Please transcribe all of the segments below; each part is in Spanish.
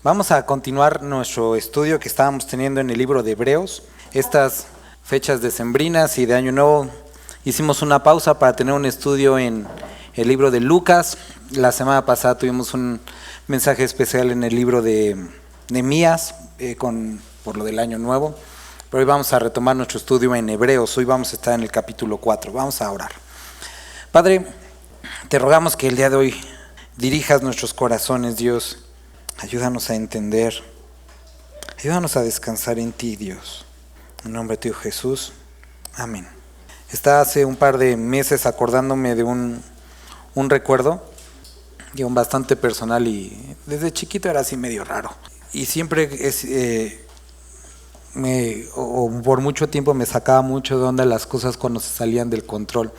Vamos a continuar nuestro estudio que estábamos teniendo en el libro de Hebreos. Estas fechas decembrinas y de Año Nuevo hicimos una pausa para tener un estudio en el libro de Lucas. La semana pasada tuvimos un mensaje especial en el libro de Nehemías por lo del Año Nuevo. Pero hoy vamos a retomar nuestro estudio en Hebreos. Hoy vamos a estar en el capítulo 4. Vamos a orar. Padre, te rogamos que el día de hoy dirijas nuestros corazones, Dios. Ayúdanos a entender, ayúdanos a descansar en ti, Dios. En nombre de Dios Jesús, amén. Estaba hace un par de meses acordándome de un recuerdo, bastante personal, y desde chiquito era así medio raro. Y siempre por mucho tiempo me sacaba mucho de onda las cosas cuando se salían del control.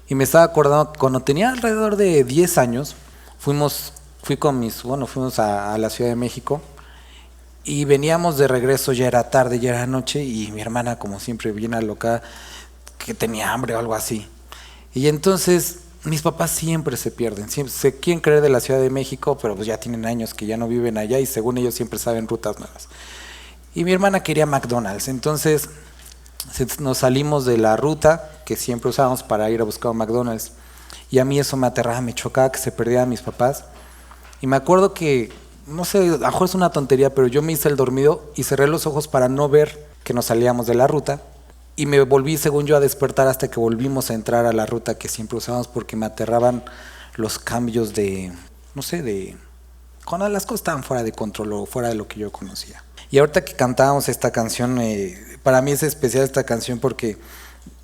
Y me estaba acordando que cuando tenía alrededor de 10 años, fuimos a la Ciudad de México y veníamos de regreso, ya era tarde, ya era noche, y mi hermana, como siempre, bien alocada, que tenía hambre o algo así. Y entonces mis papás siempre se pierden, siempre se quieren creer de la Ciudad de México, pero pues ya tienen años que ya no viven allá y según ellos siempre saben rutas nuevas. Y mi hermana quería McDonald's, entonces nos salimos de la ruta que siempre usábamos para ir a buscar un McDonald's, y a mí eso me aterraba, me chocaba que se perdieran mis papás. Y me acuerdo que, no sé, a lo mejor es una tontería, pero yo me hice el dormido y cerré los ojos para no ver que nos salíamos de la ruta. Y me volví, según yo, a despertar hasta que volvimos a entrar a la ruta que siempre usábamos, porque me aterraban los cambios cuando las cosas estaban fuera de control o fuera de lo que yo conocía. Y ahorita que cantábamos esta canción, para mí es especial esta canción porque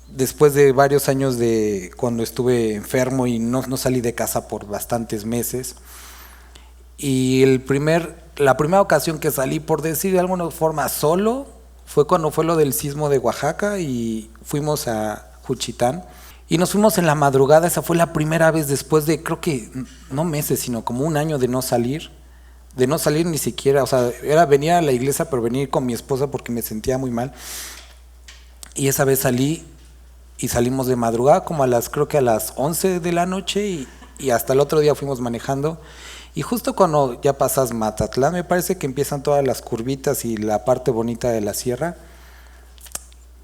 después de varios años de cuando estuve enfermo y no salí de casa por bastantes meses, y la primera ocasión que salí, por decir de alguna forma, solo, fue cuando fue lo del sismo de Oaxaca y fuimos a Juchitán y nos fuimos en la madrugada. Esa fue la primera vez después de, creo que no meses, sino como un año de no salir ni siquiera, o sea, era venir a la iglesia, pero venir con mi esposa porque me sentía muy mal. Y esa vez salí y salimos de madrugada como creo que a las 11 de la noche y hasta el otro día fuimos manejando. Y justo cuando ya pasas Matatlán, me parece que empiezan todas las curvitas y la parte bonita de la sierra,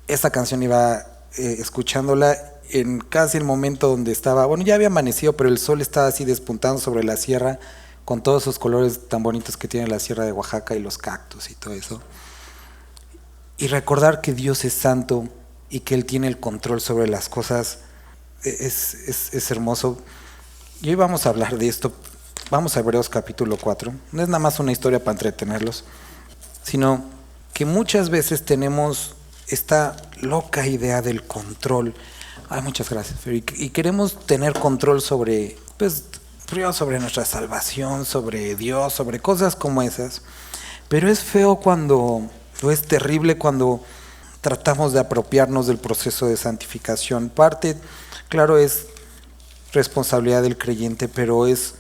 esta canción iba escuchándola en casi el momento donde estaba, ya había amanecido, pero el sol estaba así despuntando sobre la sierra, con todos esos colores tan bonitos que tiene la sierra de Oaxaca y los cactus y todo eso. Y recordar que Dios es santo y que Él tiene el control sobre las cosas es hermoso. Y hoy vamos a hablar de esto. Vamos a Hebreos capítulo 4. No es nada más una historia para entretenerlos, sino que muchas veces tenemos esta loca idea del control. Muchas gracias, Fer. Y queremos tener control sobre nuestra salvación, sobre Dios, sobre cosas como esas. Pero es feo es terrible cuando tratamos de apropiarnos del proceso de santificación. Parte, claro, es responsabilidad del creyente, pero es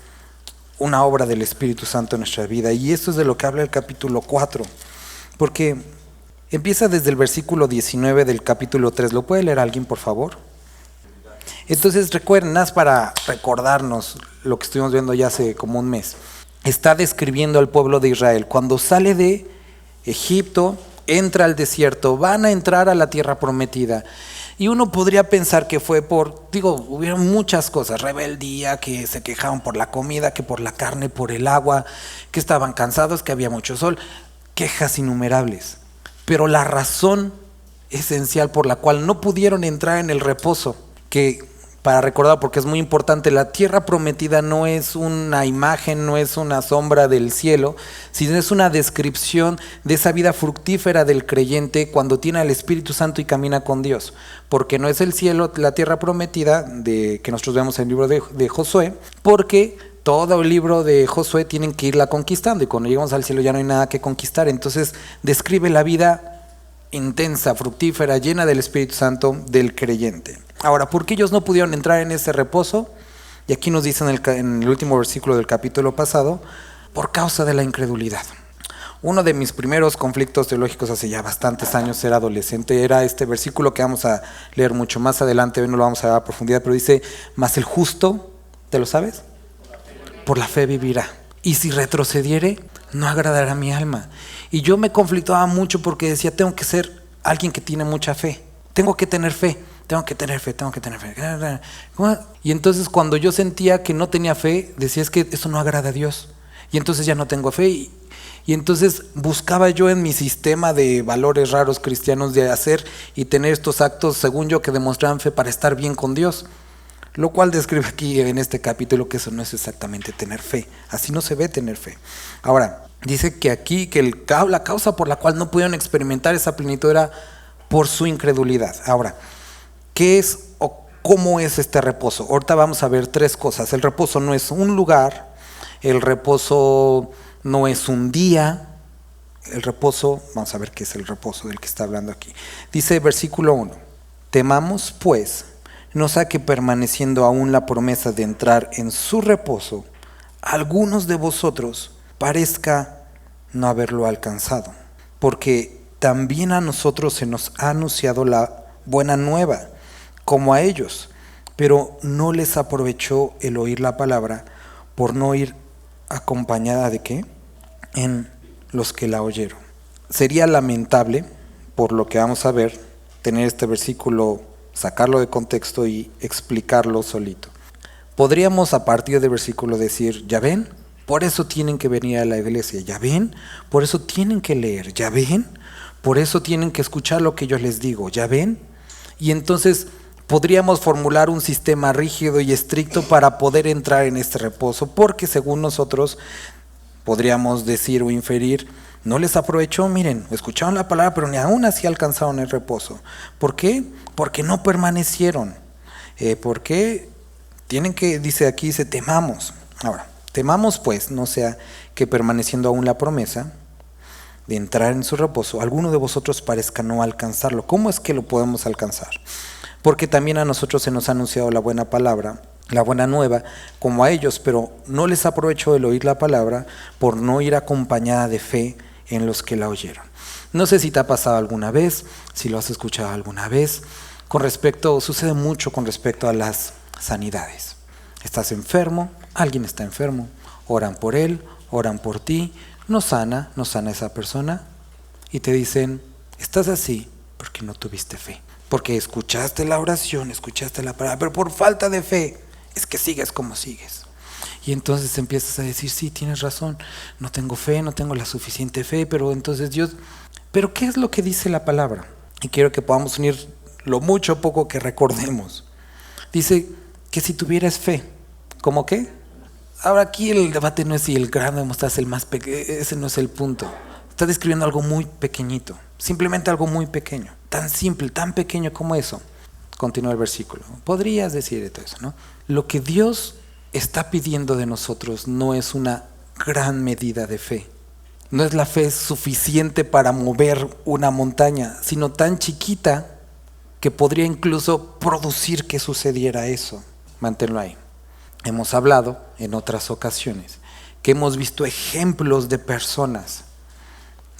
una obra del Espíritu Santo en nuestra vida. Y esto es de lo que habla el capítulo 4, porque empieza desde el versículo 19 del capítulo 3. ¿Lo puede leer alguien, por favor? Entonces recuerden, para recordarnos lo que estuvimos viendo ya hace como un mes. Está describiendo al pueblo de Israel cuando sale de Egipto, entra al desierto, van a entrar a la tierra prometida. Y uno podría pensar que fue hubieron muchas cosas, rebeldía, que se quejaban por la comida, que por la carne, por el agua, que estaban cansados, que había mucho sol, quejas innumerables. Pero la razón esencial por la cual no pudieron entrar en el reposo, que para recordar, porque es muy importante, la tierra prometida no es una imagen, no es una sombra del cielo, sino es una descripción de esa vida fructífera del creyente cuando tiene al Espíritu Santo y camina con Dios. Porque no es el cielo, la tierra prometida que nosotros vemos en el libro de Josué, porque todo el libro de Josué tienen que irla conquistando y cuando llegamos al cielo ya no hay nada que conquistar. Entonces describe la vida intensa, fructífera, llena del Espíritu Santo del creyente. Ahora, ¿por qué ellos no pudieron entrar en ese reposo? Y aquí nos dicen en el último versículo del capítulo pasado, por causa de la incredulidad. Uno de mis primeros conflictos teológicos hace ya bastantes años, era adolescente, era este versículo que vamos a leer mucho más adelante, hoy no lo vamos a ver a profundidad, pero dice, mas el justo, ¿te lo sabes? Por la fe vivirá, y si retrocediere, no agradará a mi alma. Y yo me conflictaba mucho porque decía, tengo que ser alguien que tiene mucha fe, tengo que tener fe. Y entonces cuando yo sentía que no tenía fe, decía, es que eso no agrada a Dios. Y entonces ya no tengo fe. Y entonces buscaba yo en mi sistema de valores raros cristianos de hacer y tener estos actos, según yo, que demostraban fe para estar bien con Dios. Lo cual describe aquí en este capítulo que eso no es exactamente tener fe. Así no se ve tener fe. Ahora, dice que aquí que la causa por la cual no pudieron experimentar esa plenitud era por su incredulidad. Ahora, ¿qué es o cómo es este reposo? Ahorita vamos a ver tres cosas. El reposo no es un lugar, el reposo no es un día, el reposo, vamos a ver qué es el reposo del que está hablando aquí. Dice versículo 1, temamos pues, no sea que permaneciendo aún la promesa de entrar en su reposo, algunos de vosotros parezca no haberlo alcanzado, porque también a nosotros se nos ha anunciado la buena nueva, como a ellos, pero no les aprovechó el oír la palabra por no ir acompañada de ¿qué? En los que la oyeron. Sería lamentable, por lo que vamos a ver, tener este versículo, sacarlo de contexto y explicarlo solito. Podríamos a partir del versículo decir, ¿ya ven? Por eso tienen que venir a la iglesia, ¿ya ven? Por eso tienen que leer, ¿ya ven? Por eso tienen que escuchar lo que yo les digo, ¿ya ven? Y entonces podríamos formular un sistema rígido y estricto para poder entrar en este reposo, porque según nosotros podríamos decir o inferir, no les aprovechó, miren, escucharon la palabra, pero ni aún así alcanzaron el reposo. ¿Por qué? Porque no permanecieron. ¿Por qué? Tienen que, dice aquí, dice, temamos. Ahora, temamos pues, no sea que permaneciendo aún la promesa de entrar en su reposo, alguno de vosotros parezca no alcanzarlo. ¿Cómo es que lo podemos alcanzar? Porque también a nosotros se nos ha anunciado la buena palabra, la buena nueva, como a ellos, pero no les aprovechó el oír la palabra por no ir acompañada de fe en los que la oyeron. No sé si te ha pasado alguna vez, si lo has escuchado alguna vez, sucede mucho con respecto a las sanidades. Estás enfermo, alguien está enfermo, oran por él, oran por ti, no sana esa persona y te dicen, estás así porque no tuviste fe. Porque escuchaste la oración, escuchaste la palabra, pero por falta de fe es que sigues como sigues. Y entonces empiezas a decir, sí, tienes razón, no tengo fe, no tengo la suficiente fe, pero entonces Dios, pero ¿qué es lo que dice la palabra? Y quiero que podamos unir lo mucho o poco que recordemos. Dice que si tuvieras fe, ¿cómo qué? Ahora aquí el debate no es si el grano de mostaza es el más pequeño, ese no es el punto. Está describiendo algo muy pequeñito, simplemente algo muy pequeño, tan simple, tan pequeño como eso. Continúa el versículo. Podrías decir todo eso, ¿no? Lo que Dios está pidiendo de nosotros no es una gran medida de fe. No es la fe suficiente para mover una montaña, sino tan chiquita que podría incluso producir que sucediera eso. Manténlo ahí. Hemos hablado en otras ocasiones que hemos visto ejemplos de personas.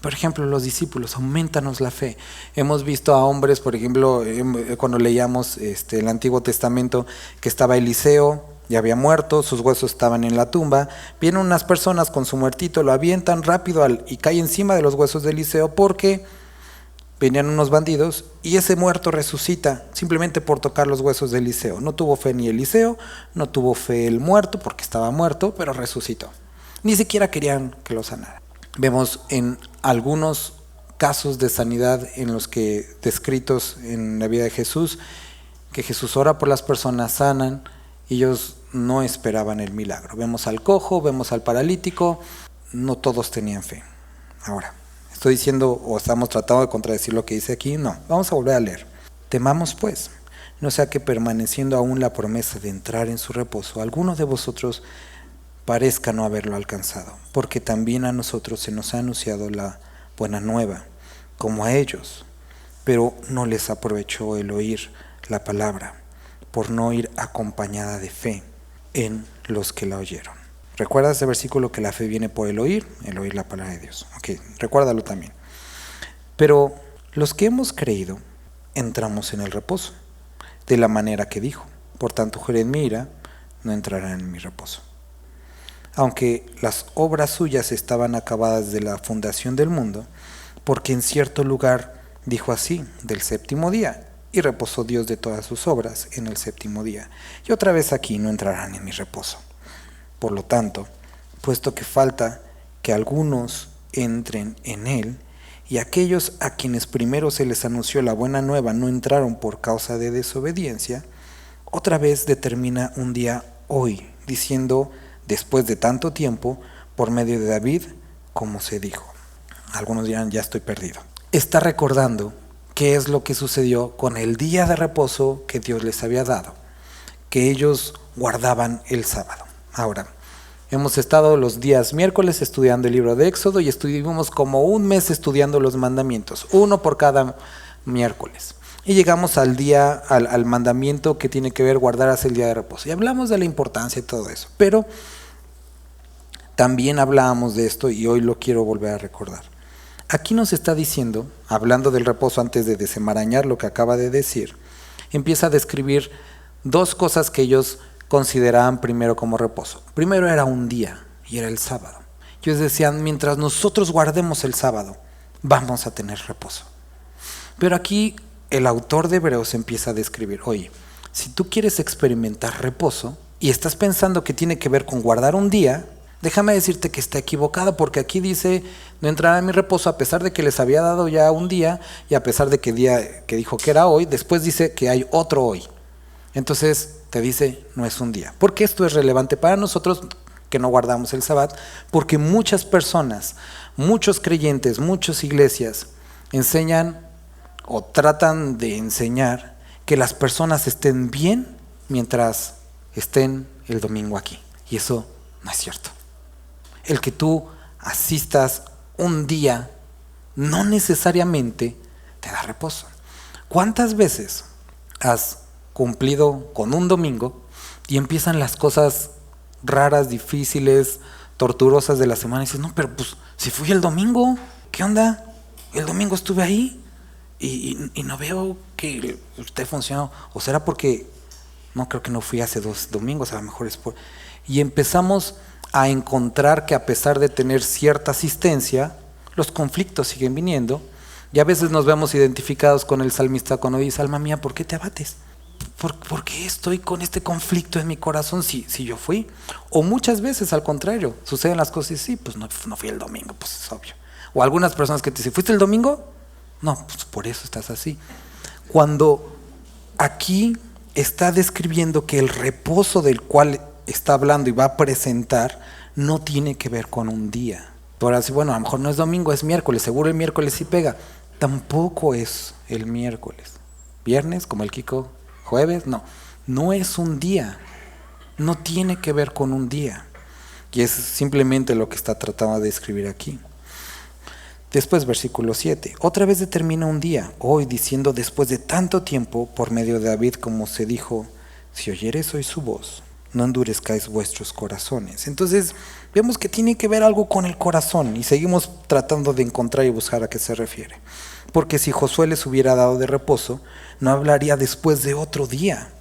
Por ejemplo, los discípulos, aumentanos la fe. Hemos visto a hombres, por ejemplo, cuando leíamos el Antiguo Testamento, que estaba Eliseo, ya había muerto, sus huesos estaban en la tumba. Vienen unas personas con su muertito, lo avientan rápido y cae encima de los huesos de Eliseo porque venían unos bandidos y ese muerto resucita simplemente por tocar los huesos de Eliseo. No tuvo fe ni Eliseo, no tuvo fe el muerto porque estaba muerto, pero resucitó. Ni siquiera querían que lo sanara. Vemos en algunos casos de sanidad en los que descritos en la vida de Jesús, que Jesús ora por las personas, sanan, y ellos no esperaban el milagro. Vemos al cojo, vemos al paralítico, no todos tenían fe. Ahora, ¿estoy diciendo o estamos tratando de contradecir lo que dice aquí? No, vamos a volver a leer. Temamos pues, no sea que permaneciendo aún la promesa de entrar en su reposo, alguno de vosotros parezca no haberlo alcanzado, porque también a nosotros se nos ha anunciado la buena nueva, como a ellos, pero no les aprovechó el oír la palabra, por no ir acompañada de fe en los que la oyeron. ¿Recuerdas ese versículo que la fe viene por el oír la palabra de Dios? Ok, recuérdalo también. Pero los que hemos creído, entramos en el reposo, de la manera que dijo. Por tanto, juré en mi ira, no entrarán en mi reposo. Aunque las obras suyas estaban acabadas desde la fundación del mundo, porque en cierto lugar dijo así, del séptimo día, y reposó Dios de todas sus obras en el séptimo día. Y otra vez aquí no entrarán en mi reposo. Por lo tanto, puesto que falta que algunos entren en él, y aquellos a quienes primero se les anunció la buena nueva no entraron por causa de desobediencia, otra vez determina un día hoy, diciendo, después de tanto tiempo, por medio de David, como se dijo. Algunos dirán, ya estoy perdido. Está recordando qué es lo que sucedió con el día de reposo que Dios les había dado, que ellos guardaban el sábado. Ahora, hemos estado los días miércoles estudiando el libro de Éxodo y estuvimos como un mes estudiando los mandamientos, uno por cada miércoles. Y llegamos al mandamiento que tiene que ver guardar hasta el día de reposo. Y hablamos de la importancia y todo eso. Pero también hablábamos de esto y hoy lo quiero volver a recordar. Aquí nos está diciendo, hablando del reposo antes de desenmarañar lo que acaba de decir, empieza a describir dos cosas que ellos consideraban primero como reposo. Primero era un día y era el sábado. Ellos decían, mientras nosotros guardemos el sábado, vamos a tener reposo. Pero aquí el autor de Hebreos empieza a describir, oye, si tú quieres experimentar reposo y estás pensando que tiene que ver con guardar un día, déjame decirte que está equivocado, porque aquí dice, no entrará en mi reposo a pesar de que les había dado ya un día y a pesar de que día que dijo que era hoy, después dice que hay otro hoy. Entonces te dice, no es un día. ¿Por qué esto es relevante para nosotros que no guardamos el Sabbat? Porque muchas personas, muchos creyentes, muchas iglesias enseñan o tratan de enseñar que las personas estén bien mientras estén el domingo aquí. Y eso no es cierto. El que tú asistas un día no necesariamente te da reposo. ¿Cuántas veces has cumplido con un domingo y empiezan las cosas raras, difíciles, torturosas de la semana y dices, no, pero pues si fui el domingo, ¿qué onda? El domingo estuve ahí y no veo que usted funcionó. ¿O será porque no, creo que no fui hace 2 domingos, a lo mejor es por... Y empezamos a encontrar que a pesar de tener cierta asistencia, los conflictos siguen viniendo y a veces nos vemos identificados con el salmista cuando dice, alma mía, ¿por qué te abates? ¿Por qué estoy con este conflicto en mi corazón si yo fui? O muchas veces al contrario, suceden las cosas y sí, pues no fui el domingo, pues es obvio. O algunas personas que te dicen, ¿fuiste el domingo? No, pues por eso estás así. Cuando aquí está describiendo que el reposo del cual está hablando y va a presentar no tiene que ver con un día. Por así, bueno, a lo mejor no es domingo, es miércoles, seguro el miércoles sí pega. Tampoco es el miércoles. Viernes, como el Kiko, jueves, no es un día. No tiene que ver con un día. Y es simplemente lo que está tratando de escribir aquí. Después, versículo 7. Otra vez determina un día, hoy diciendo, después de tanto tiempo, por medio de David, como se dijo, si oyeres hoy su voz, no endurezcáis vuestros corazones. Entonces, vemos que tiene que ver algo con el corazón y seguimos tratando de encontrar y buscar a qué se refiere. Porque si Josué les hubiera dado de reposo, no hablaría después de otro día.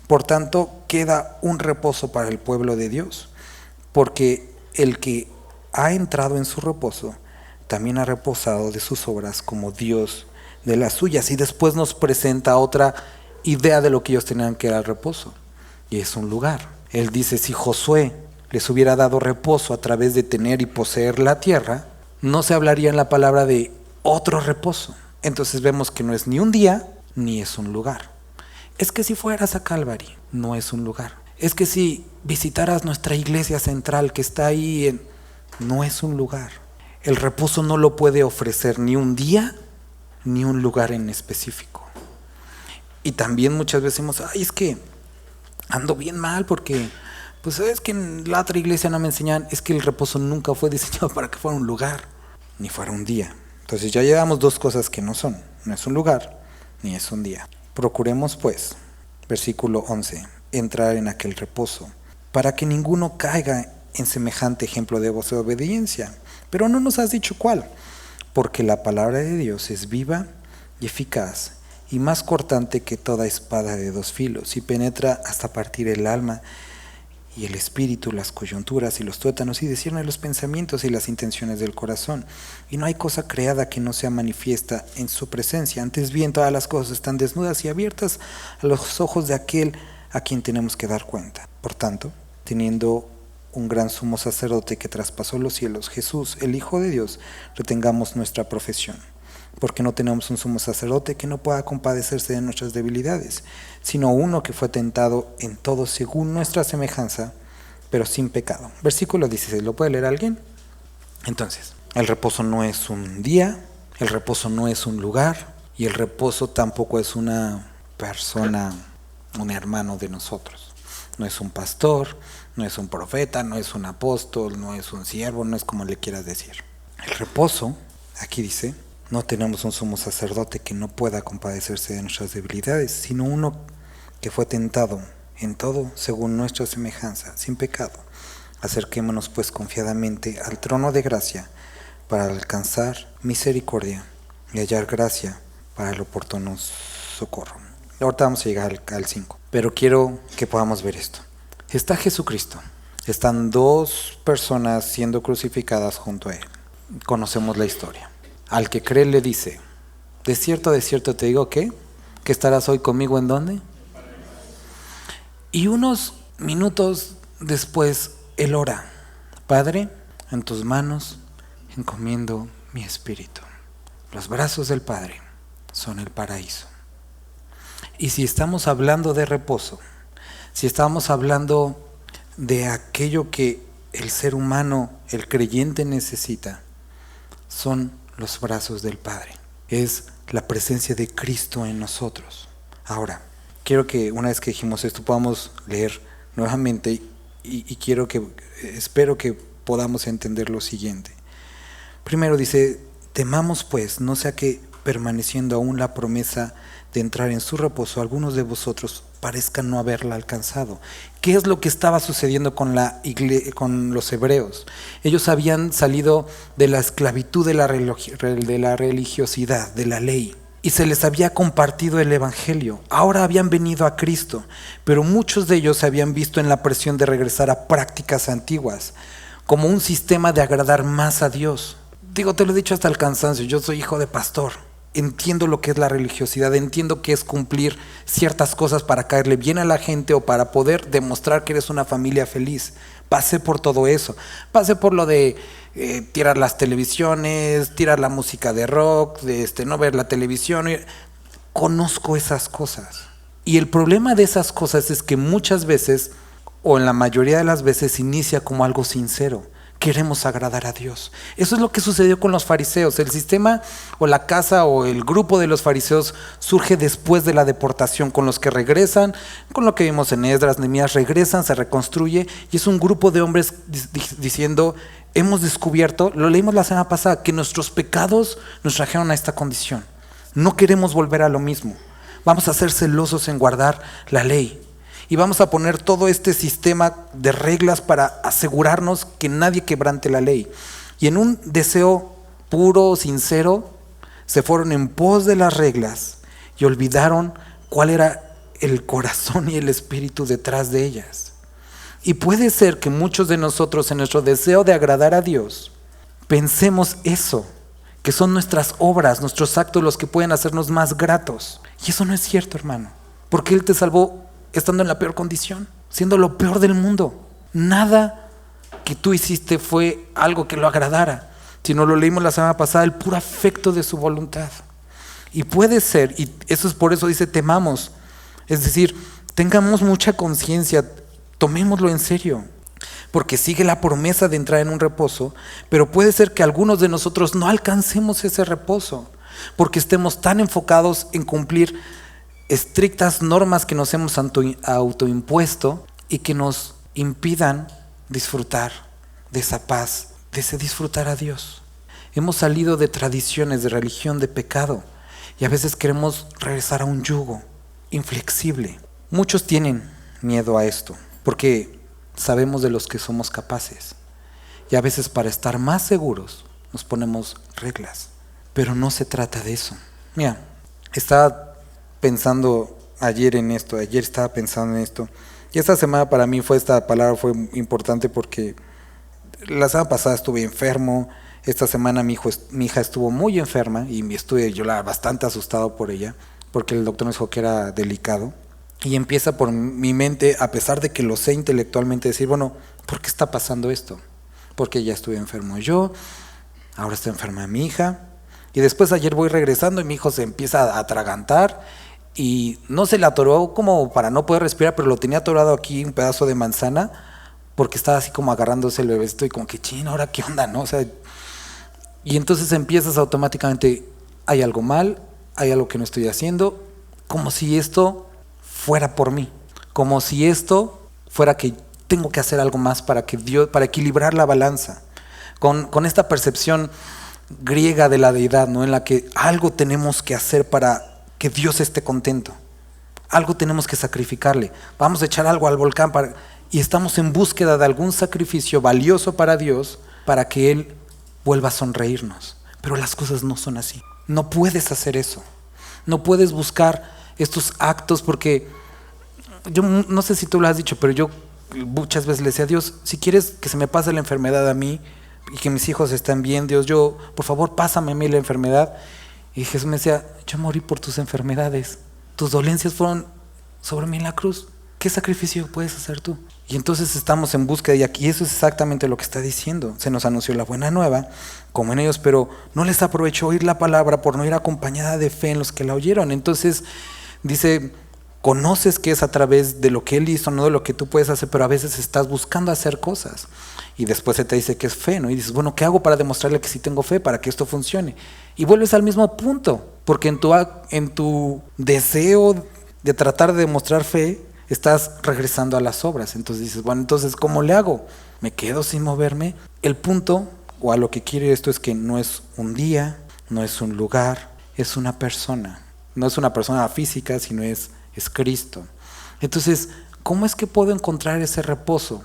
Por tanto, queda un reposo para el pueblo de Dios. Porque el que ha entrado en su reposo, también ha reposado de sus obras como Dios de las suyas. Y después nos presenta otra idea de lo que ellos tenían que era el reposo. Y es un lugar. Él dice, si Josué les hubiera dado reposo a través de tener y poseer la tierra, no se hablaría en la palabra de otro reposo. Entonces vemos que no es ni un día, ni es un lugar. Es que si fueras a Calvary, no es un lugar. Es que si visitaras nuestra iglesia central que está ahí, no es un lugar. El reposo no lo puede ofrecer ni un día, ni un lugar en específico. Y también muchas veces decimos, ay, es que ando bien mal porque, pues es que en la otra iglesia no me enseñan, es que el reposo nunca fue diseñado para que fuera un lugar, ni fuera un día. Entonces ya llevamos dos cosas que no son, no es un lugar, ni es un día. Procuremos pues, versículo 11, entrar en aquel reposo, para que ninguno caiga en semejante ejemplo de voz de obediencia. Pero no nos has dicho cuál, porque la palabra de Dios es viva y eficaz, y más cortante que toda espada de dos filos, y penetra hasta partir el alma y el espíritu, las coyunturas y los tuétanos, y discierne los pensamientos y las intenciones del corazón. Y no hay cosa creada que no sea manifiesta en su presencia. Antes bien, todas las cosas están desnudas y abiertas a los ojos de aquel a quien tenemos que dar cuenta. Por tanto, teniendo un gran sumo sacerdote que traspasó los cielos, Jesús, el Hijo de Dios, retengamos nuestra profesión. Porque no tenemos un sumo sacerdote que no pueda compadecerse de nuestras debilidades, sino uno que fue tentado en todo según nuestra semejanza, pero sin pecado. Versículo 16, ¿lo puede leer alguien? Entonces, el reposo no es un día, el reposo no es un lugar, y el reposo tampoco es una persona, un hermano de nosotros. No es un pastor, no es un profeta, no es un apóstol, no es un siervo, no es como le quieras decir. El reposo, aquí dice, no tenemos un sumo sacerdote que no pueda compadecerse de nuestras debilidades, sino uno que fue tentado en todo según nuestra semejanza, sin pecado. Acerquémonos pues confiadamente al trono de gracia para alcanzar misericordia y hallar gracia para el oportuno socorro. Ahorita vamos a llegar al 5, pero quiero que podamos ver esto. Está Jesucristo, están dos personas siendo crucificadas junto a Él. Conocemos la historia. Al que cree le dice, de cierto te digo que estarás hoy conmigo ¿en dónde? Y unos minutos después él ora, Padre, en tus manos encomiendo mi espíritu. Los brazos del Padre son el paraíso. Y si estamos hablando de reposo, si estamos hablando de aquello que el ser humano, el creyente necesita, son los brazos del Padre. Es la presencia de Cristo en nosotros. Ahora, quiero que una vez que dijimos esto podamos leer nuevamente y espero que podamos entender lo siguiente. Primero dice, temamos pues, no sea que permaneciendo aún la promesa de entrar en su reposo, algunos de vosotros parezcan no haberla alcanzado. ¿Qué es lo que estaba sucediendo con los hebreos? Ellos habían salido de la esclavitud de la religiosidad, de la ley, y se les había compartido el evangelio. Ahora habían venido a Cristo, pero muchos de ellos se habían visto en la presión de regresar a prácticas antiguas, como un sistema de agradar más a Dios. Digo, te lo he dicho hasta el cansancio, yo soy hijo de pastor. Entiendo lo que es la religiosidad, entiendo que es cumplir ciertas cosas para caerle bien a la gente o para poder demostrar que eres una familia feliz. Pasé por todo eso, pasé por lo de tirar las televisiones, tirar la música de rock, de no ver la televisión. Conozco esas cosas. Y el problema de esas cosas es que muchas veces, o en la mayoría de las veces, inicia como algo sincero. Queremos agradar a Dios. Eso es lo que sucedió con los fariseos. El sistema o la casa o el grupo de los fariseos surge después de la deportación, con los que regresan, con lo que vimos en Esdras, Nehemías, regresan, se reconstruye y es un grupo de hombres diciendo, hemos descubierto, lo leímos la semana pasada, que nuestros pecados nos trajeron a esta condición. No queremos volver a lo mismo. Vamos a ser celosos en guardar la ley. Y vamos a poner todo este sistema de reglas para asegurarnos que nadie quebrante la ley. Y en un deseo puro, sincero, se fueron en pos de las reglas y olvidaron cuál era el corazón y el espíritu detrás de ellas. Y puede ser que muchos de nosotros en nuestro deseo de agradar a Dios pensemos eso, que son nuestras obras, nuestros actos los que pueden hacernos más gratos. Y eso no es cierto, hermano, porque Él te salvó estando en la peor condición, siendo lo peor del mundo. Nada que tú hiciste fue algo que lo agradara, sino lo leímos la semana pasada, el puro afecto de su voluntad. Y puede ser, y eso es por eso dice temamos, es decir, tengamos mucha conciencia, tomémoslo en serio, porque sigue la promesa de entrar en un reposo, pero puede ser que algunos de nosotros no alcancemos ese reposo, porque estemos tan enfocados en cumplir estrictas normas que nos hemos autoimpuesto y que nos impidan disfrutar de esa paz, de ese disfrutar a Dios. Hemos salido de tradiciones, de religión, de pecado, y a veces queremos regresar a un yugo inflexible. Muchos tienen miedo a esto, porque sabemos de los que somos capaces. Y a veces para estar más seguros nos ponemos reglas. Pero no se trata de eso. Mira, estaba pensando ayer estaba pensando en esto. Y esta semana para mí esta palabra fue importante porque la semana pasada estuve enfermo. Esta semana mi hija estuvo muy enferma y estuve yo bastante asustado por ella, porque el doctor nos dijo que era delicado. Y empieza por mi mente, a pesar de que lo sé intelectualmente, decir, bueno, ¿por qué está pasando esto? Porque ya estuve enfermo yo, ahora está enferma mi hija. Y después ayer voy regresando y mi hijo se empieza a atragantar y no se le atoró como para no poder respirar, pero lo tenía atorado aquí un pedazo de manzana porque estaba así como agarrándose el bebecito y como que, chin, ¿ahora qué onda? ¿No? O sea, y entonces empiezas automáticamente, hay algo mal, hay algo que no estoy haciendo, como si esto fuera por mí, como si esto fuera que tengo que hacer algo más para equilibrar la balanza, con esta percepción griega de la deidad, ¿no? En la que algo tenemos que hacer para que Dios esté contento, algo tenemos que sacrificarle, vamos a echar algo al volcán y estamos en búsqueda de algún sacrificio valioso para Dios para que Él vuelva a sonreírnos. Pero las cosas no son así. No puedes hacer eso. No puedes buscar estos actos porque yo no sé si tú lo has dicho, pero yo muchas veces le decía a Dios, si quieres que se me pase la enfermedad a mí y que mis hijos estén bien, Dios, por favor, pásame a mí la enfermedad. Y Jesús me decía, yo morí por tus enfermedades. Tus dolencias fueron sobre mí en la cruz. ¿Qué sacrificio puedes hacer tú? Y entonces estamos en búsqueda y aquí eso es exactamente lo que está diciendo. Se nos anunció la buena nueva, como en ellos, pero no les aprovechó oír la palabra por no ir acompañada de fe en los que la oyeron. Entonces dice, conoces que es a través de lo que Él hizo, no de lo que tú puedes hacer, pero a veces estás buscando hacer cosas. Y después se te dice que es fe, ¿no? Y dices, bueno, ¿qué hago para demostrarle que sí tengo fe, para que esto funcione? Y vuelves al mismo punto, porque en tu deseo de tratar de demostrar fe, estás regresando a las obras. Entonces dices, bueno, entonces ¿cómo le hago? ¿Me quedo sin moverme? El punto, o a lo que quiere esto, es que no es un día, no es un lugar, es una persona. No es una persona física, sino es Cristo. Entonces, ¿cómo es que puedo encontrar ese reposo?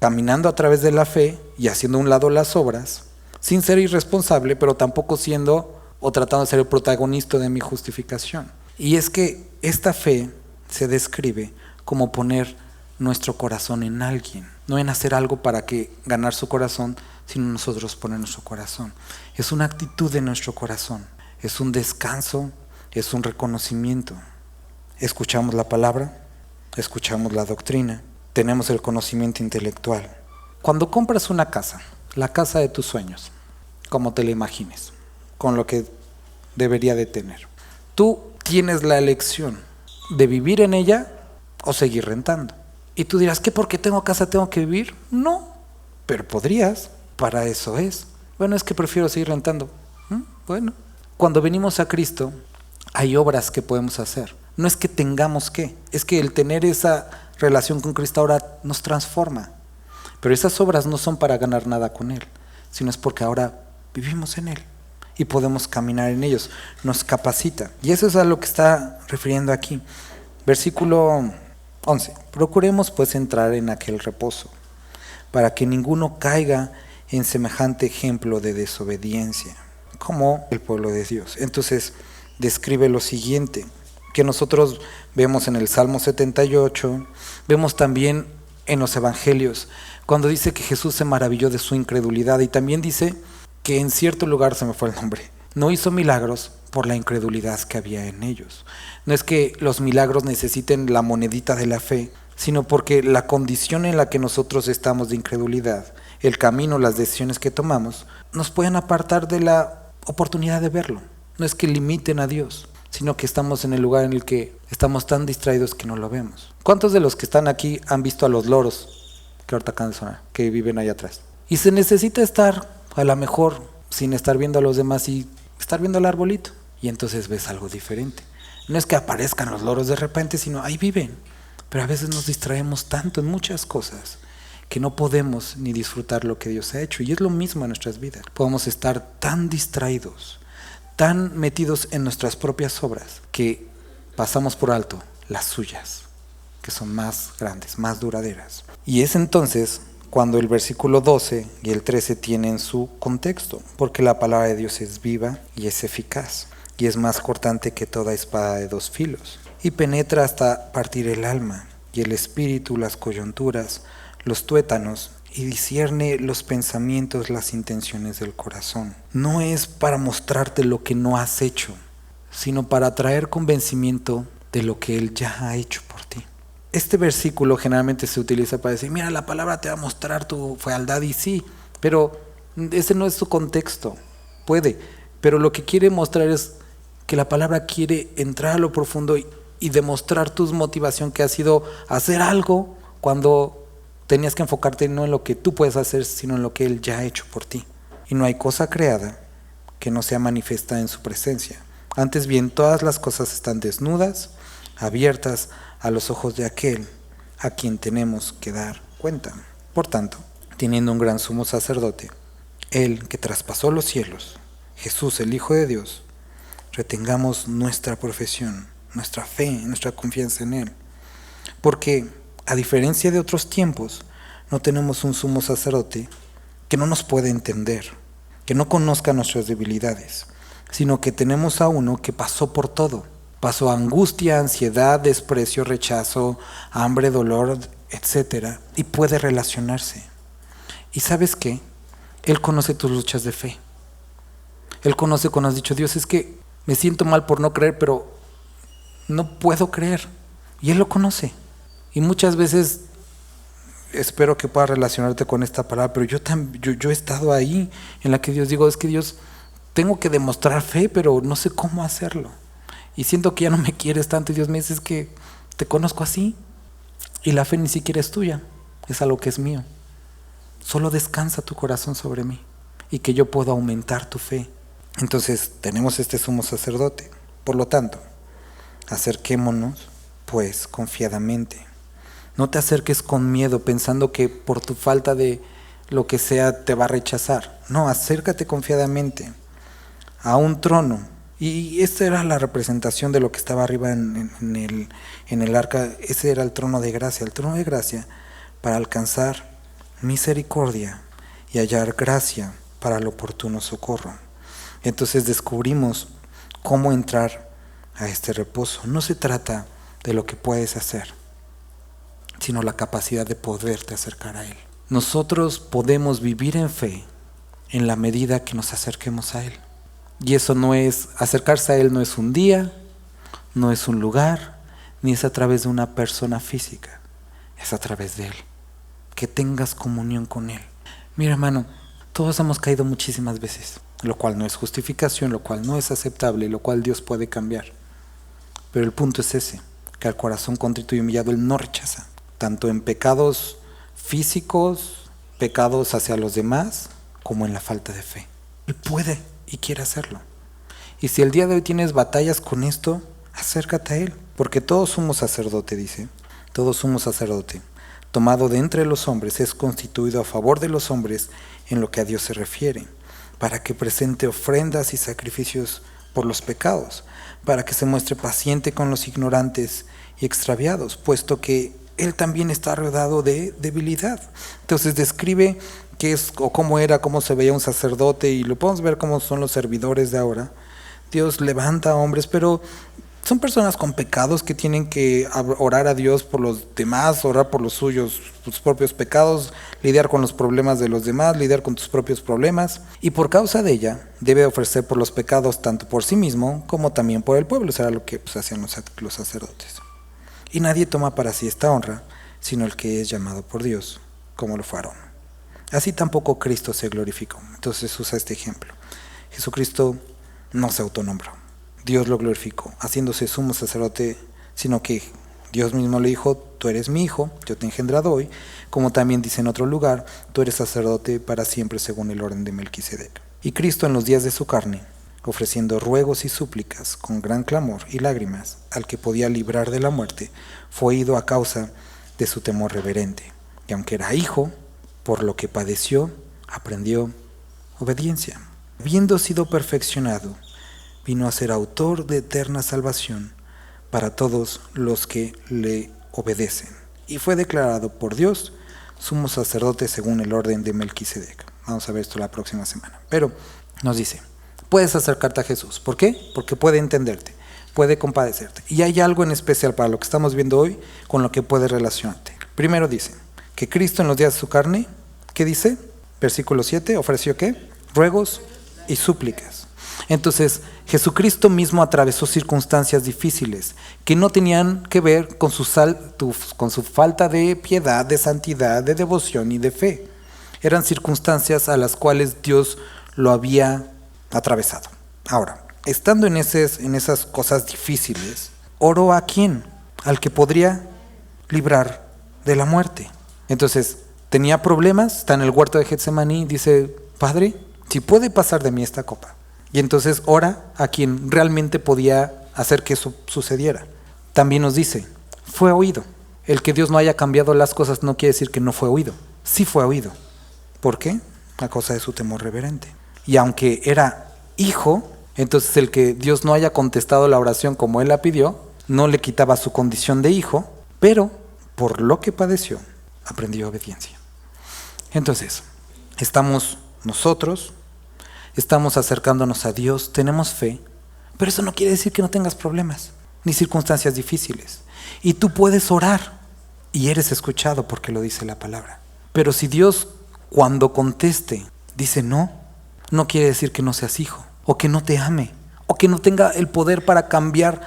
Caminando a través de la fe y haciendo a un lado las obras, sin ser irresponsable, pero tampoco siendo o tratando de ser el protagonista de mi justificación. Y es que esta fe se describe como poner nuestro corazón en alguien, no en hacer algo para ganar su corazón, sino nosotros poner nuestro corazón. Es una actitud de nuestro corazón, es un descanso, es un reconocimiento. Escuchamos la palabra, escuchamos la doctrina, tenemos el conocimiento intelectual. Cuando compras una casa, la casa de tus sueños, como te la imagines, con lo que debería de tener, tú tienes la elección de vivir en ella o seguir rentando. Y tú dirás, ¿qué porque tengo casa tengo que vivir? No, pero podrías, para eso es. Bueno, es que prefiero seguir rentando. Bueno, cuando venimos a Cristo, hay obras que podemos hacer. No es que tengamos que, es que el tener esa relación con Cristo ahora nos transforma. Pero esas obras no son para ganar nada con Él, sino es porque ahora vivimos en Él y podemos caminar en ellos, nos capacita. Y eso es a lo que está refiriendo aquí. Versículo 11. Procuremos pues entrar en aquel reposo, para que ninguno caiga en semejante ejemplo de desobediencia, como el pueblo de Dios. Entonces describe lo siguiente, que nosotros vemos en el Salmo 78, vemos también en los evangelios, cuando dice que Jesús se maravilló de su incredulidad, y también dice que en cierto lugar, se me fue el nombre, no hizo milagros por la incredulidad que había en ellos. No es que los milagros necesiten la monedita de la fe, sino porque la condición en la que nosotros estamos de incredulidad, el camino, las decisiones que tomamos, nos pueden apartar de la oportunidad de verlo. No es que limiten a Dios, sino que estamos en el lugar en el que estamos tan distraídos que no lo vemos. ¿Cuántos de los que están aquí han visto a los loros que ahorita acaban de sonar, que viven allá atrás? Y se necesita estar, a lo mejor, sin estar viendo a los demás y estar viendo el arbolito. Y entonces ves algo diferente. No es que aparezcan los loros de repente, sino ahí viven. Pero a veces nos distraemos tanto en muchas cosas que no podemos ni disfrutar lo que Dios ha hecho. Y es lo mismo en nuestras vidas. Podemos estar tan distraídos, tan metidos en nuestras propias obras, que pasamos por alto las suyas. que son más grandes, más duraderas. Y es entonces cuando el versículo 12 y el 13 tienen su contexto, porque la palabra de Dios es viva y es eficaz, y es más cortante que toda espada de dos filos, y penetra hasta partir el alma, y el espíritu, las coyunturas, los tuétanos, y discierne los pensamientos, las intenciones del corazón. No es para mostrarte lo que no has hecho, sino para traer convencimiento de lo que Él ya ha hecho por ti. Este versículo generalmente se utiliza para decir, mira, la palabra te va a mostrar tu fealdad, y sí, pero ese no es su contexto. Puede, pero lo que quiere mostrar es que la palabra quiere entrar a lo profundo y demostrar tu motivación, que ha sido hacer algo cuando tenías que enfocarte no en lo que tú puedes hacer, sino en lo que Él ya ha hecho por ti. Y no hay cosa creada que no sea manifiesta en su presencia. Antes bien, todas las cosas están desnudas, abiertas a los ojos de aquel a quien tenemos que dar cuenta. Por tanto, teniendo un gran sumo sacerdote, Él que traspasó los cielos, Jesús el Hijo de Dios, retengamos nuestra profesión, nuestra fe, nuestra confianza en Él. Porque, a diferencia de otros tiempos, no tenemos un sumo sacerdote que no nos puede entender, que no conozca nuestras debilidades, sino que tenemos a uno que pasó por todo. Pasó angustia, ansiedad, desprecio, rechazo, hambre, dolor, etc. Y puede relacionarse. ¿Y sabes qué? Él conoce tus luchas de fe. Él conoce cuando has dicho, Dios, es que me siento mal por no creer, pero no puedo creer. Y Él lo conoce. Y muchas veces espero que puedas relacionarte con esta palabra, pero yo he estado ahí en la que Dios digo, es que Dios, tengo que demostrar fe, pero no sé cómo hacerlo. Y siento que ya no me quieres tanto, y Dios me dice, es que te conozco así, y la fe ni siquiera es tuya, es algo que es mío. Solo descansa tu corazón sobre mí, y que yo pueda aumentar tu fe. Entonces tenemos este sumo sacerdote. Por lo tanto, acerquémonos pues confiadamente. No te acerques con miedo pensando que por tu falta de lo que sea te va a rechazar. No, acércate confiadamente a un trono. Y esta era la representación de lo que estaba arriba en el arca. Ese era el trono de gracia. El trono de gracia para alcanzar misericordia y hallar gracia para el oportuno socorro. Entonces descubrimos cómo entrar a este reposo. No se trata de lo que puedes hacer, sino la capacidad de poderte acercar a Él. Nosotros podemos vivir en fe en la medida que nos acerquemos a Él. Y eso no es, acercarse a Él no es un día, no es un lugar, ni es a través de una persona física, es a través de Él. Que tengas comunión con Él. Mira, hermano, todos hemos caído muchísimas veces, lo cual no es justificación, lo cual no es aceptable, lo cual Dios puede cambiar. Pero el punto es ese, que al corazón contrito y humillado Él no rechaza, tanto en pecados físicos, pecados hacia los demás, como en la falta de fe. Él puede y quiere hacerlo. Y si el día de hoy tienes batallas con esto, acércate a Él, porque todo sumo sacerdote, dice, todo sumo sacerdote, tomado de entre los hombres, es constituido a favor de los hombres en lo que a Dios se refiere, para que presente ofrendas y sacrificios por los pecados, para que se muestre paciente con los ignorantes y extraviados, puesto que Él también está rodeado de debilidad. Entonces describe qué es o cómo era, cómo se veía un sacerdote, y lo podemos ver cómo son los servidores de ahora. Dios levanta a hombres, pero son personas con pecados que tienen que orar a Dios por los demás, orar por los suyos, sus propios pecados, lidiar con los problemas de los demás, lidiar con tus propios problemas. Y por causa de ella, debe ofrecer por los pecados tanto por sí mismo como también por el pueblo. Eso era lo que hacían los sacerdotes. Y nadie toma para sí esta honra, sino el que es llamado por Dios, como lo fue Aarón. Así tampoco Cristo se glorificó. Entonces usa este ejemplo. Jesucristo no se autonombró. Dios lo glorificó, haciéndose sumo sacerdote, sino que Dios mismo le dijo, tú eres mi hijo, yo te he engendrado hoy, como también dice en otro lugar, tú eres sacerdote para siempre según el orden de Melquisedec. Y Cristo en los días de su carne, ofreciendo ruegos y súplicas con gran clamor y lágrimas al que podía librar de la muerte, fue ido a causa de su temor reverente. Y aunque era hijo, por lo que padeció, aprendió obediencia. Habiendo sido perfeccionado, vino a ser autor de eterna salvación para todos los que le obedecen. Y fue declarado por Dios sumo sacerdote según el orden de Melquisedec. Vamos a ver esto la próxima semana. Pero nos dice, puedes acercarte a Jesús. ¿Por qué? Porque puede entenderte, puede compadecerte. Y hay algo en especial para lo que estamos viendo hoy con lo que puede relacionarte. Primero dice que Cristo en los días de su carne, ¿qué dice? Versículo 7, ofreció ¿qué? Ruegos y súplicas. Entonces, Jesucristo mismo atravesó circunstancias difíciles que no tenían que ver con su falta de piedad, de santidad, de devoción y de fe. Eran circunstancias a las cuales Dios lo había atravesado. Ahora, estando en esas cosas difíciles, oró ¿a quién? Al que podría librar de la muerte. Entonces, tenía problemas, está en el huerto de Getsemaní, dice, Padre, si puede pasar de mí esta copa. Y entonces ora a quien realmente podía hacer que eso sucediera. También nos dice, fue oído. El que Dios no haya cambiado las cosas no quiere decir que no fue oído. Sí fue oído. ¿Por qué? A causa de su temor reverente. Y aunque era hijo, entonces el que Dios no haya contestado la oración como él la pidió, no le quitaba su condición de hijo, pero por lo que padeció, aprendió obediencia. Entonces, estamos acercándonos a Dios, tenemos fe, pero eso no quiere decir que no tengas problemas, ni circunstancias difíciles. Y tú puedes orar, y eres escuchado porque lo dice la palabra. Pero si Dios, cuando conteste, dice no quiere decir que no seas hijo, o que no te ame, o que no tenga el poder para cambiar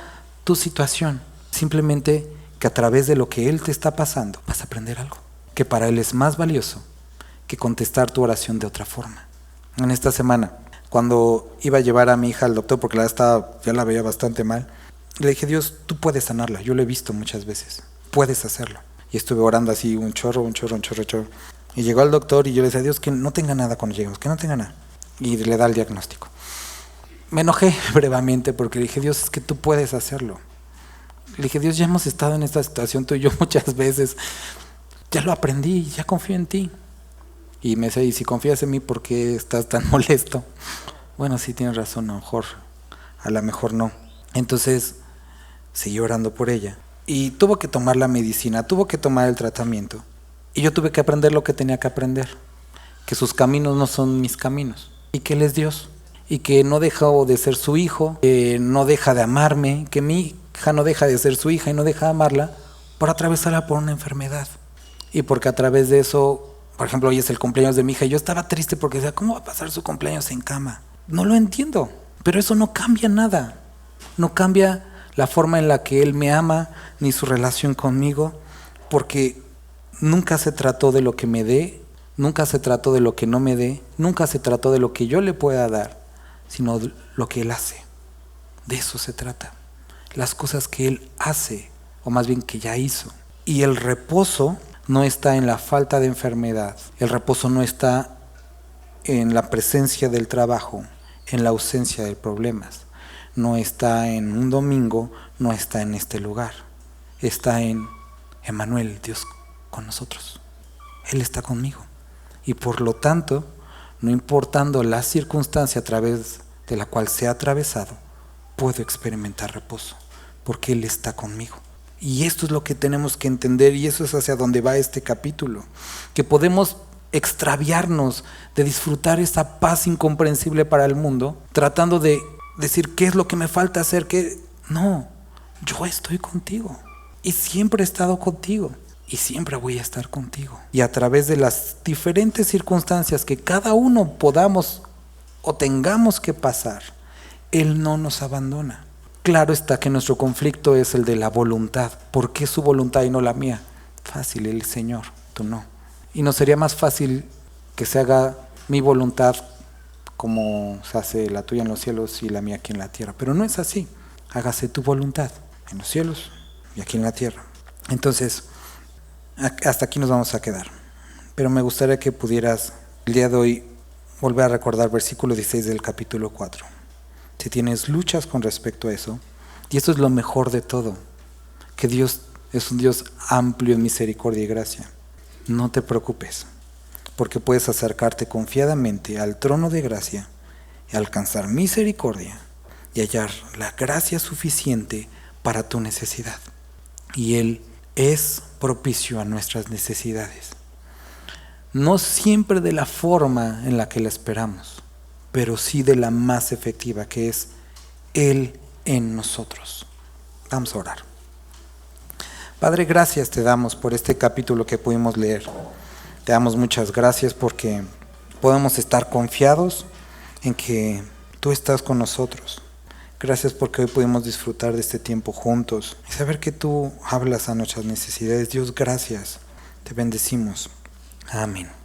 tu situación. Simplemente que a través de lo que Él te está pasando, vas a aprender algo, que para Él es más valioso que contestar tu oración de otra forma. En esta semana, cuando iba a llevar a mi hija al doctor, porque ya la veía bastante mal, le dije, Dios, tú puedes sanarla, yo lo he visto muchas veces, puedes hacerlo. Y estuve orando así, un chorro. Y llegó al doctor y yo le decía, Dios, que no tenga nada cuando lleguemos, que no tenga nada. Y le da el diagnóstico. Me enojé brevemente porque le dije, Dios, es que tú puedes hacerlo. Le dije, Dios, ya hemos estado en esta situación tú y yo muchas veces, ya lo aprendí, ya confío en ti. Y me dice, y si confías en mí, ¿por qué estás tan molesto? Bueno, sí tienes razón, a lo mejor no. Entonces, seguí orando por ella. Y tuvo que tomar la medicina, tuvo que tomar el tratamiento. Y yo tuve que aprender lo que tenía que aprender. Que sus caminos no son mis caminos. Y que Él es Dios. Y que no dejó de ser su hijo, que no deja de amarme, que mi hija no deja de ser su hija y no deja de amarla por atravesarla por una enfermedad. Y porque a través de eso... Por ejemplo, hoy es el cumpleaños de mi hija y yo estaba triste porque decía, ¿cómo va a pasar su cumpleaños en cama? No lo entiendo, pero eso no cambia nada. No cambia la forma en la que él me ama, ni su relación conmigo, porque nunca se trató de lo que me dé, nunca se trató de lo que no me dé, nunca se trató de lo que yo le pueda dar, sino de lo que él hace. De eso se trata. Las cosas que él hace, o más bien que ya hizo. Y el reposo no está en la falta de enfermedad, el reposo no está en la presencia del trabajo, en la ausencia de problemas, no está en un domingo, no está en este lugar, está en Emmanuel, Dios con nosotros. Él está conmigo y por lo tanto, no importando la circunstancia a través de la cual se ha atravesado, puedo experimentar reposo porque Él está conmigo. Y esto es lo que tenemos que entender y eso es hacia donde va este capítulo, que podemos extraviarnos de disfrutar esa paz incomprensible para el mundo, tratando de decir qué es lo que me falta hacer, no, yo estoy contigo y siempre he estado contigo y siempre voy a estar contigo. Y a través de las diferentes circunstancias que cada uno podamos o tengamos que pasar, Él no nos abandona. Claro está que nuestro conflicto es el de la voluntad. ¿Por qué su voluntad y no la mía? Fácil, el Señor, tú no. Y no sería más fácil que se haga mi voluntad como se hace la tuya en los cielos y la mía aquí en la tierra. Pero no es así. Hágase tu voluntad en los cielos y aquí en la tierra. Entonces, hasta aquí nos vamos a quedar. Pero me gustaría que pudieras el día de hoy volver a recordar versículo 16 del capítulo 4. Si tienes luchas con respecto a eso, y esto es lo mejor de todo, que Dios es un Dios amplio en misericordia y gracia, no te preocupes, porque puedes acercarte confiadamente al trono de gracia y alcanzar misericordia y hallar la gracia suficiente para tu necesidad. Y Él es propicio a nuestras necesidades. No siempre de la forma en la que la esperamos, pero sí de la más efectiva, que es Él en nosotros. Vamos a orar. Padre, gracias te damos por este capítulo que pudimos leer. Te damos muchas gracias porque podemos estar confiados en que tú estás con nosotros. Gracias porque hoy pudimos disfrutar de este tiempo juntos y saber que tú hablas a nuestras necesidades. Dios, gracias. Te bendecimos. Amén.